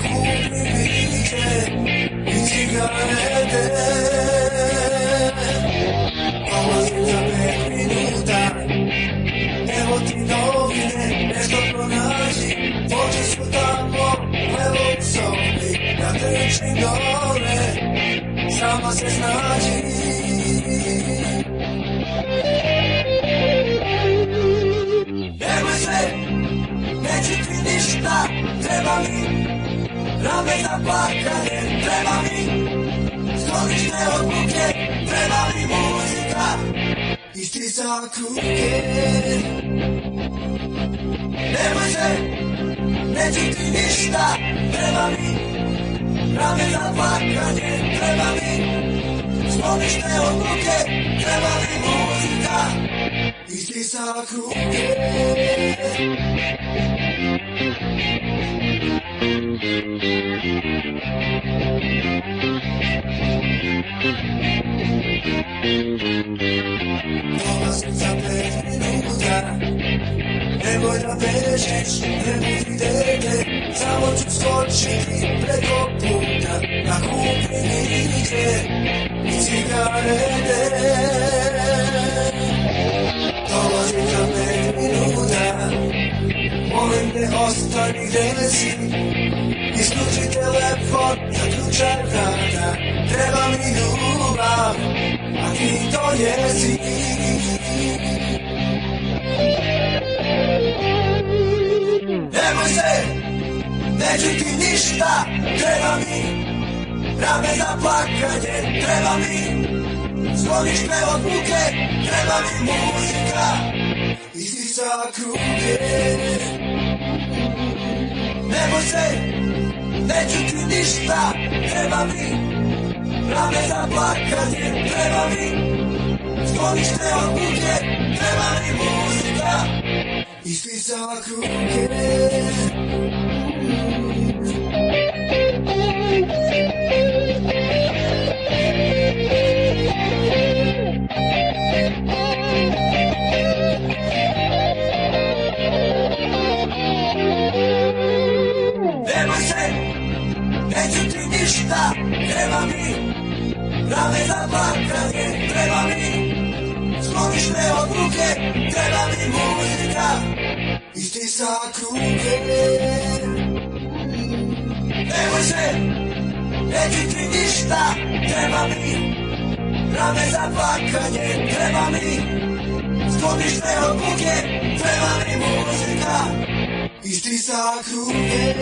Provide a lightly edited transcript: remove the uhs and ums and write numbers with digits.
kupim piće i cigarete. Dolazim za 5 minuta, evo ti novine, nešto pronađi. Oči su tamo, evo u sobi, ja trčim dole, sama se snađi. Nemoj se, neću ti ništa, treba mi rame za plakanje, treba mi sklonište od buke, treba mi muzika i stisak ruke. Nemoj se, neću ti ništa, treba mi rame za plakanje, treba mi sklonište od buke, treba mi muzika i stisak ruke. Dolazim za 5 minuta, nemoj da bežiš, ne budi dete, samo ću skočiti preko puta, da kupim iće i cigarete. Dolazim za 5 minuta, molim te ostani gde si, isključi telefon, zaključaj vrata, treba mi ljubav, a ti to jesi. Nemoj se, neću ti ništa, treba mi rame za plakanje, treba mi sklonište od buke, treba mi muzika i stisak ruke. Nemoj se, neću ti ništa, treba mi rame za plakanje, treba mi sklonište od buke, treba mi muzika i stisak ruke. Nemoj se, neću ti ništa, treba mi rame za plakanje, treba mi sklonište od buke, treba mi muzika i stisak ruke. Nemoj se, neću ti ništa, treba mi rame za plakanje, treba mi sklonište od buke, treba mi muzika i stisak ruke.